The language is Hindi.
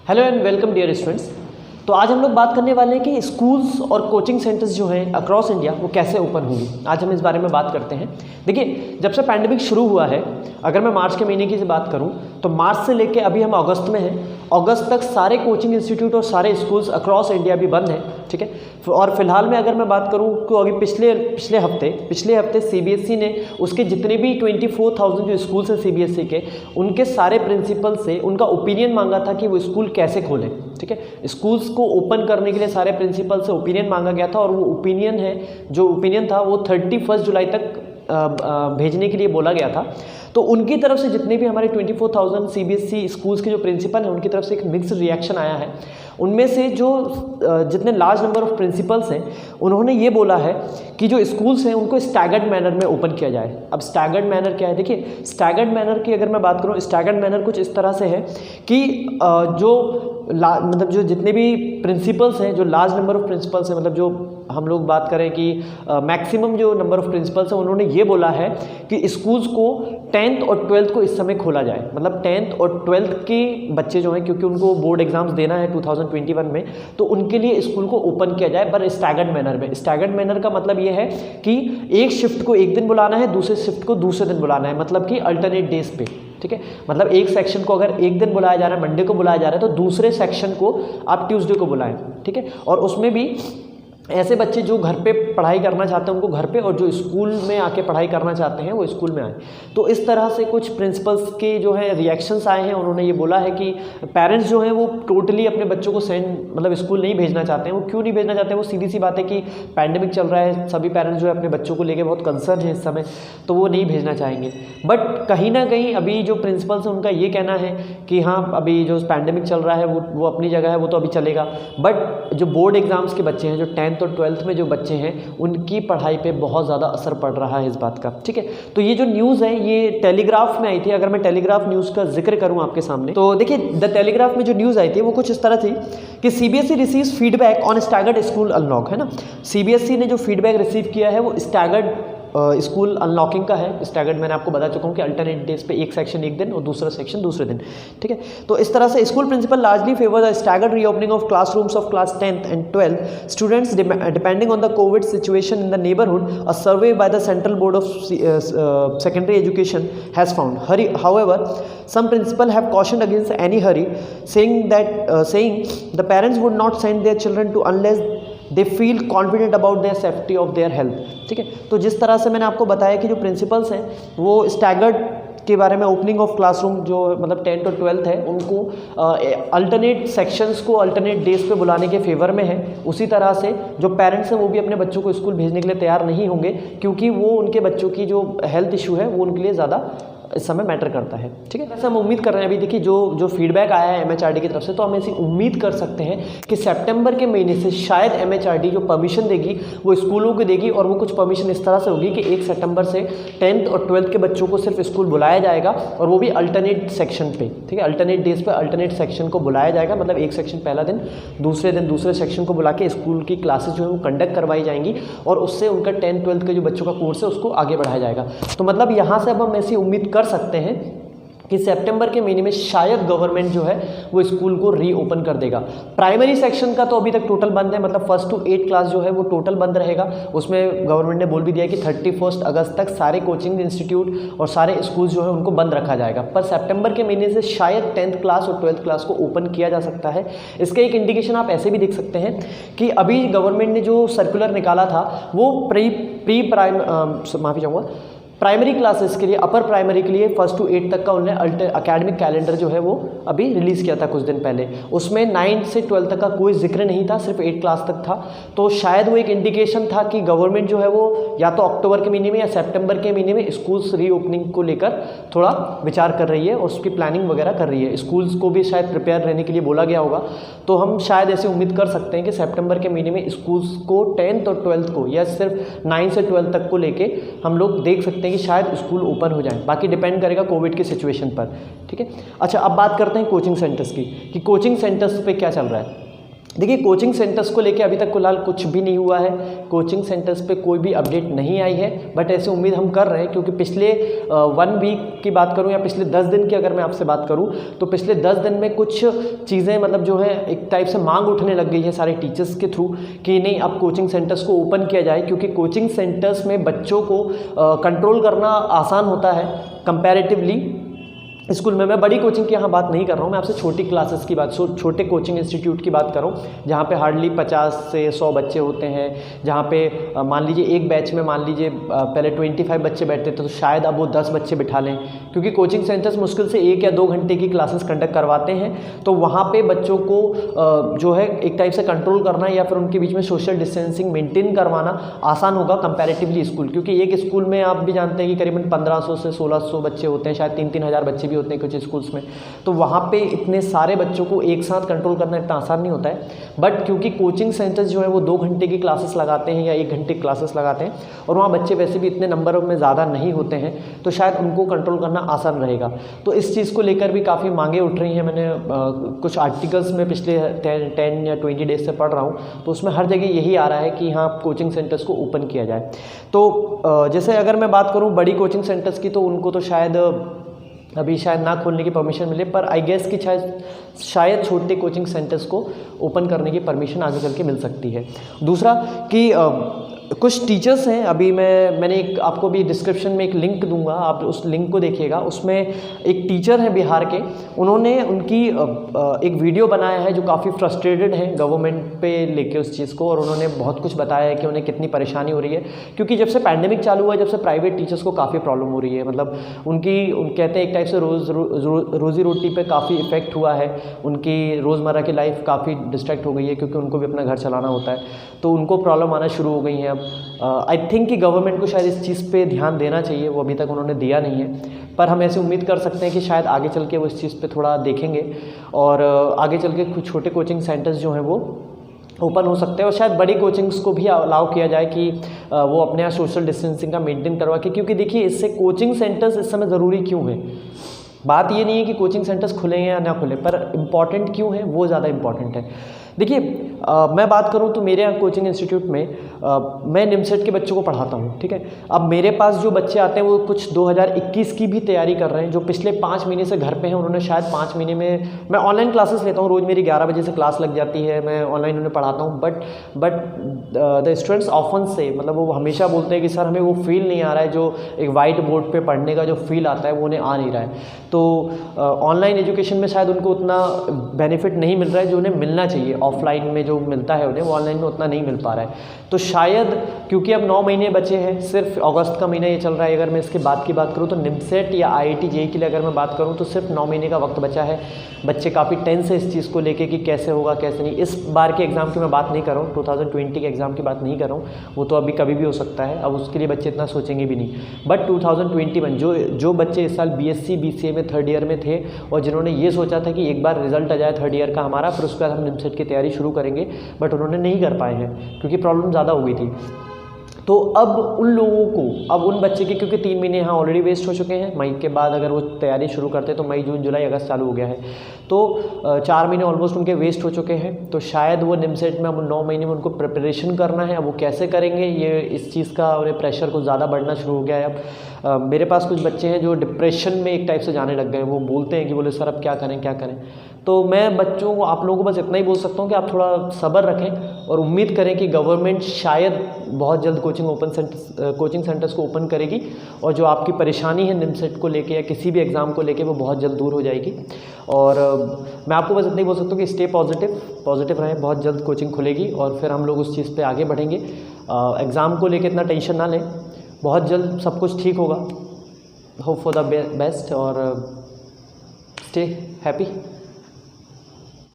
Hello and welcome dear students. तो आज हम लोग बात करने वाले हैं कि स्कूल्स और कोचिंग सेंटर्स जो हैं अक्रॉस इंडिया वो कैसे ओपन होंगी। आज हम इस बारे में बात करते हैं। देखिए, जब से पैंडेमिक शुरू हुआ है, अगर मैं मार्च के महीने की बात करूं तो मार्च से लेके अभी हम अगस्त में हैं, अगस्त तक सारे कोचिंग इंस्टीट्यूट और सारे स्कूल्स अक्रॉस इंडिया भी बंद हैं। ठीक है। और फिलहाल में अगर मैं बात करूं तो अभी पिछले हफ्ते सीबीएसई ने उसके जितने भी 24,000 जो स्कूल्स हैं सीबीएसई के, उनके सारे प्रिंसिपल से उनका ओपिनियन मांगा था कि वो स्कूल कैसे खोलें। ठीक है। स्कूल्स को ओपन करने के लिए सारे प्रिंसिपल से ओपिनियन मांगा गया था और वो ओपिनियन था वो 31 जुलाई तक भेजने के लिए बोला गया था। तो उनकी तरफ से जितने भी हमारे 24,000 सीबीएसई स्कूल्स के जो प्रिंसिपल हैं उनकी तरफ से एक मिक्स्ड रिएक्शन आया है। उनमें से जो जितने लार्ज नंबर ऑफ प्रिंसिपल्स हैं उन्होंने ये बोला है कि जो स्कूल्स हैं उनको स्टैगर्ड मैनर में ओपन किया जाए। अब स्टैगर्ड मैनर क्या है? देखिए, स्टैगर्ड मैनर की अगर मैं बात करूँ, स्टैगर्ड मैनर कुछ इस तरह से है कि जो जितने भी प्रिंसिपल्स हैं, जो लार्ज नंबर ऑफ प्रिंसिपल्स हैं, मतलब जो हम लोग बात करें कि मैक्सिमम जो नंबर ऑफ प्रिंसिपल्स हैं, उन्होंने ये बोला है कि स्कूल्स को 10th और 12th को इस समय खोला जाए। मतलब 10th और 12th के बच्चे जो हैं, क्योंकि उनको बोर्ड एग्जाम्स देना है 2021 में, तो उनके लिए स्कूल को ओपन किया जाए, पर स्टैगर्ड मैनर में। स्टैगर्ड मैनर का मतलब ये है कि एक शिफ्ट को एक दिन बुलाना है, दूसरे शिफ्ट को दूसरे दिन बुलाना है, मतलब कि अल्टरनेट डेज पे। ठीक है। मतलब एक सेक्शन को अगर एक दिन बुलाया जा रहा है, मंडे को बुलाया जा रहा है, तो दूसरे सेक्शन को आप ट्यूसडे को बुलाएं। ठीक है। और उसमें भी ऐसे बच्चे जो घर पे पढ़ाई करना चाहते हैं उनको घर पे, और जो स्कूल में आके पढ़ाई करना चाहते हैं वो स्कूल में आए। तो इस तरह से कुछ प्रिंसिपल्स के जो है रिएक्शंस आए हैं। उन्होंने ये बोला है कि पेरेंट्स जो हैं वो टोटली अपने बच्चों को मतलब स्कूल नहीं भेजना चाहते हैं। वो क्यों नहीं भेजना चाहते हैं? वो सीधी सी बात है कि पैंडेमिक चल रहा है, सभी पेरेंट्स जो है अपने बच्चों को लेकर बहुत कंसर्न है इस समय, तो वो नहीं भेजना चाहेंगे। बट कहीं ना कहीं अभी जो प्रिंसिपल्स हैं उनका ये कहना है कि हाँ, अभी जो पैंडेमिक चल रहा है वो अपनी जगह है, वो तो अभी चलेगा। बट जो बोर्ड एग्जाम्स के बच्चे हैं, जो 10th और 12th में जो बच्चे हैं, उनकी पढ़ाई पे बहुत ज़्यादा असर पड़ रहा है इस बात का। ठीक है। तो ये जो न्यूज़ है ये टेलीग्राफ में आई थी। अगर मैं टेलीग्राफ न्यूज़ का जिक्र करूं आपके सामने, तो देखिए, द टेलीग्राफ में जो न्यूज़ आई थी वो कुछ इस तरह थी कि CBSE receives feedback on staggered school unlock. है ना, सीबीएसई ने जो फीडबैक रिसीव किया है वो स्टैगर्ड स्कूल अनलॉकिंग का है। स्टैगर्ड मैंने आपको बता चुका हूँ कि अल्टरनेट डेज पे एक सेक्शन एक दिन और दूसरा सेक्शन दूसरे दिन। ठीक है। तो इस तरह से school principal largely favour the staggered reopening of classrooms of class 10th and 12th students depending on the Covid situation in the neighbourhood. A survey by the central board of secondary education has found however some principal have cautioned against any hurry, saying the parents would not send their children to unless they feel confident about their safety of their health. ठीक है। तो जिस तरह से मैंने आपको बताया कि जो प्रिंसिपल्स हैं वो स्टैगर्ड के बारे में, ओपनिंग ऑफ क्लासरूम जो मतलब 10th और 12th है, उनको अल्टरनेट सेक्शंस को अल्टरनेट डेज पे बुलाने के फेवर में है। उसी तरह से जो पेरेंट्स हैं वो भी अपने बच्चों को स्कूल भेजने के लिए तैयार नहीं होंगे, क्योंकि वो उनके बच्चों की जो हेल्थ इशू है वो उनके लिए ज़्यादा इस समय मैटर करता है। ठीक है। ऐसा हम उम्मीद कर रहे हैं। अभी देखिए, जो फीडबैक आया है एमएचआरडी की तरफ से, तो हम ऐसी उम्मीद कर सकते हैं कि सितंबर के महीने से शायद एमएचआरडी जो परमिशन देगी वो स्कूलों को देगी, और वो कुछ परमिशन इस तरह से होगी कि 1 सितंबर से 10th और 12th के बच्चों को सिर्फ स्कूल बुलाया जाएगा, और वो भी अल्टरनेट सेक्शन पे। ठीक है। अल्टरनेट डेज पे अल्टरनेट सेक्शन को बुलाया जाएगा। मतलब एक सेक्शन पहला दिन, दूसरे दिन दूसरे सेक्शन को बुला के स्कूल की क्लासेज जो है वो कंडक्ट करवाई जाएंगी, और उससे उनका 10th 12th के जो बच्चों का कोर्स है उसको आगे बढ़ाया जाएगा। तो मतलब यहाँ से अब हम ऐसी उम्मीद कर सकते हैं कि सितंबर के महीने में शायद गवर्नमेंट जो है वो स्कूल को रीओपन कर देगा। प्राइमरी सेक्शन का तो अभी तक टोटल बंद है, मतलब 1st to 8th क्लास जो है वो टोटल बंद रहेगा। उसमें गवर्नमेंट ने बोल भी दिया कि 31 अगस्त तक सारे कोचिंग इंस्टीट्यूट और सारे स्कूल जो है उनको बंद रखा जाएगा। पर सितंबर के महीने से शायद 10th क्लास और 12th क्लास को ओपन किया जा सकता है। इसका एक इंडिकेशन आप ऐसे भी देख सकते हैं कि अभी गवर्नमेंट ने जो सर्कुलर निकाला था वो प्राइमरी क्लासेस के लिए, अपर प्राइमरी के लिए 1st to 8th तक का उन्होंने एकेडमिक कैलेंडर जो है वो अभी रिलीज़ किया था कुछ दिन पहले। उसमें 9th से 12th तक का कोई जिक्र नहीं था, सिर्फ 8th क्लास तक था। तो शायद वो एक इंडिकेशन था कि गवर्नमेंट जो है वो या तो अक्टूबर के महीने में या सितंबर के महीने में स्कूल्स रीओपनिंग को लेकर थोड़ा विचार कर रही है और उसकी प्लानिंग वगैरह कर रही है। स्कूल्स को भी शायद प्रिपेयर रहने के लिए बोला गया होगा। तो हम शायद ऐसे उम्मीद कर सकते हैं कि सितंबर के महीने में स्कूल्स को 10th और 12th को, या सिर्फ 9th से 12th तक को लेके हम लोग देख सकते हैं कि शायद स्कूल ओपन हो जाए। बाकी डिपेंड करेगा कोविड की सिचुएशन पर। ठीक है। अच्छा, अब बात करते हैं कोचिंग सेंटर्स की, कि कोचिंग सेंटर्स पे क्या चल रहा है। देखिए कोचिंग सेंटर्स को लेके अभी तक फिलहाल कुछ भी नहीं हुआ है, कोचिंग सेंटर्स पे कोई भी अपडेट नहीं आई है, बट ऐसे उम्मीद हम कर रहे हैं क्योंकि पिछले 1 वीक की बात करूं या पिछले 10 दिन की अगर मैं आपसे बात करूं तो पिछले 10 दिन में कुछ चीज़ें मतलब जो है एक टाइप से मांग उठने लग गई है सारे टीचर्स के थ्रू कि नहीं अब कोचिंग सेंटर्स को ओपन किया जाए, क्योंकि कोचिंग सेंटर्स में बच्चों को कंट्रोल करना आसान होता है कंपैरेटिवली स्कूल में। मैं बड़ी कोचिंग की यहाँ बात नहीं कर रहा हूँ, मैं आपसे छोटी क्लासेस की बात, छोटे कोचिंग इंस्टीट्यूट की बात कर रहा हूँ जहाँ पे हार्डली 50 से 100 बच्चे होते हैं, जहाँ पे मान लीजिए एक बैच में मान लीजिए पहले 25 बच्चे बैठते थे तो शायद अब वो 10 बच्चे बिठा लें, क्योंकि कोचिंग सेंटर्स मुश्किल से 1 या 2 घंटे की क्लासेस कंडक्ट करवाते हैं। तो वहाँ पर बच्चों को जो है एक टाइप से कंट्रोल करना या फिर उनके बीच में सोशल डिस्टेंसिंग मेनटेन करवाना आसान होगा कंपैरेटिवली स्कूल, क्योंकि एक स्कूल में आप भी जानते हैं कि करीबन 1500 से 1600 बच्चे होते हैं, शायद 3-3 हज़ार बच्चे भी होते हैं कुछ स्कूल्स में। तो वहाँ पे इतने सारे बच्चों को एक साथ कंट्रोल करना इतना आसान नहीं होता है, बट क्योंकि कोचिंग सेंटर्स जो है वो 2 घंटे की क्लासेस लगाते हैं या 1 घंटे की क्लासेस लगाते हैं और वहाँ बच्चे वैसे भी इतने नंबर में ज़्यादा नहीं होते हैं, तो शायद उनको कंट्रोल करना आसान रहेगा। तो इस चीज़ को लेकर भी काफ़ी मांगे उठ रही हैं। मैंने कुछ आर्टिकल्स में पिछले 10 या 20 डेज से पढ़ रहा हूँ, तो उसमें हर जगह यही आ रहा है कि हाँ कोचिंग सेंटर्स को ओपन किया जाए। तो जैसे अगर मैं बात करूँ बड़ी कोचिंग सेंटर्स की, तो उनको तो शायद अभी शायद ना खोलने की परमिशन मिले, पर आई गेस कि शायद छोटे कोचिंग सेंटर्स को ओपन करने की परमिशन आगे चल के मिल सकती है। दूसरा कि कुछ टीचर्स हैं, अभी मैंने एक आपको भी डिस्क्रिप्शन में एक लिंक दूंगा, आप उस लिंक को देखिएगा। उसमें एक टीचर हैं बिहार के, उन्होंने उनकी एक वीडियो बनाया है जो काफ़ी फ्रस्ट्रेटेड है गवर्नमेंट पे लेके उस चीज़ को, और उन्होंने बहुत कुछ बताया है कि उन्हें कितनी परेशानी हो रही है, क्योंकि जब से पैंडेमिक चालू हुआ, जब से प्राइवेट टीचर्स को काफ़ी प्रॉब्लम हो रही है। मतलब कहते हैं एक टाइप से रोज़ी रोटी पे काफ़ी इफेक्ट हुआ है, उनकी रोज़मर्रा की लाइफ काफ़ी डिस्ट्रैक्ट हो गई है, क्योंकि उनको भी अपना घर चलाना होता है, तो उनको प्रॉब्लम आना शुरू हो गई है। अब आई थिंक कि गवर्नमेंट को शायद इस चीज़ पे ध्यान देना चाहिए, वो अभी तक उन्होंने दिया नहीं है, पर हम ऐसे उम्मीद कर सकते हैं कि शायद आगे चल के वो इस चीज़ पे थोड़ा देखेंगे और आगे चल के कुछ छोटे कोचिंग सेंटर्स जो हैं वो ओपन हो सकते हैं, और शायद बड़ी कोचिंग्स को भी अलाउ किया जाए कि वो अपने यहाँ सोशल डिस्टेंसिंग का मेंटेन करवा के, क्योंकि देखिए इससे कोचिंग सेंटर्स इस समय ज़रूरी क्यों है, बात ये नहीं है कि कोचिंग सेंटर्स खुले हैं या ना खुले, पर इम्पॉर्टेंट क्यों है वो ज़्यादा इम्पॉर्टेंट है। देखिए मैं बात करूं तो मेरे यहाँ कोचिंग इंस्टीट्यूट में मैं निमसेट के बच्चों को पढ़ाता हूं, ठीक है। अब मेरे पास जो बच्चे आते हैं वो कुछ 2021 की भी तैयारी कर रहे हैं, जो पिछले 5 महीने से घर पे हैं। उन्होंने शायद 5 महीने में, मैं ऑनलाइन क्लासेस लेता हूँ, रोज़ मेरी 11 बजे से क्लास लग जाती है, मैं ऑनलाइन उन्हें पढ़ाता हूँ, बट द स्टूडेंट्स ऑफन से, मतलब वो हमेशा बोलते हैं कि सर हमें वो फील नहीं आ रहा है, जो एक वाइट बोर्ड पर पढ़ने का जो फील आता है वो उन्हें आ नहीं रहा है। तो ऑनलाइन एजुकेशन में शायद उनको उतना बेनिफिट नहीं मिल रहा है जो उन्हें मिलना चाहिए, ऑफलाइन में जो मिलता है उन्हें वो ऑनलाइन में उतना नहीं मिल पा रहा है। तो शायद क्योंकि अब 9 महीने बचे हैं, सिर्फ अगस्त का महीना ये चल रहा है, अगर मैं इसके बाद की बात करूँ तो निमसेट या IIT JEE के लिए अगर मैं बात करूँ तो सिर्फ 9 महीने का वक्त बचा है। बच्चे काफ़ी टेंस है इस चीज़ को लेके कि कैसे होगा कैसे नहीं। इस बार के एग्ज़ाम की मैं बात नहीं कर रहा हूँ, 2020 के एग्ज़ाम की बात नहीं कर रहा हूँ, वो तो अभी कभी भी हो सकता है, अब उसके लिए बच्चे इतना सोचेंगे भी नहीं। बट 2021 जो बच्चे इस साल BSc BCA में 3rd ईयर में थे और जिन्होंने ये सोचा था कि एक बार रिजल्ट आ जाए 3rd ईयर का हमारा, फिर उसके बाद हम निमसेट की तैयारी शुरू करेंगे, बट उन्होंने नहीं कर पाए हैं क्योंकि प्रॉब्लम ज़्यादा हो गई थी। तो अब उन लोगों को, अब उन बच्चे के, क्योंकि 3 महीने यहाँ ऑलरेडी वेस्ट हो चुके हैं, मई के बाद अगर वो तैयारी शुरू करते तो मई जून जुलाई अगस्त चालू हो गया है, तो 4 महीने ऑलमोस्ट उनके वेस्ट हो चुके हैं। तो शायद वो निमसेट में अब 9 महीने में उनको प्रिपरेशन करना है, अब वो कैसे करेंगे, ये इस चीज़ का उन्हें प्रेशर कुछ ज़्यादा बढ़ना शुरू हो गया है। अब मेरे पास कुछ बच्चे हैं जो डिप्रेशन में एक टाइप से जाने लग गए, वो बोलते हैं कि बोले सर अब क्या करें क्या करें। तो मैं बच्चों को, आप लोगों को बस इतना ही बोल सकता हूँ कि आप थोड़ा सब्र रखें और उम्मीद करें कि गवर्नमेंट शायद बहुत जल्द कोचिंग सेंटर्स को ओपन करेगी, और जो आपकी परेशानी है निमसेट को लेके या किसी भी एग्ज़ाम को लेके वो बहुत जल्द दूर हो जाएगी। और मैं आपको बस इतना ही बोल सकता हूँ कि स्टे पॉजिटिव रहें, बहुत जल्द कोचिंग खुलेगी और फिर हम लोग उस चीज़ पे आगे बढ़ेंगे। एग्ज़ाम को लेके इतना टेंशन ना लें, बहुत जल्द सब कुछ ठीक होगा। होप फॉर द बेस्ट और स्टे हैप्पी।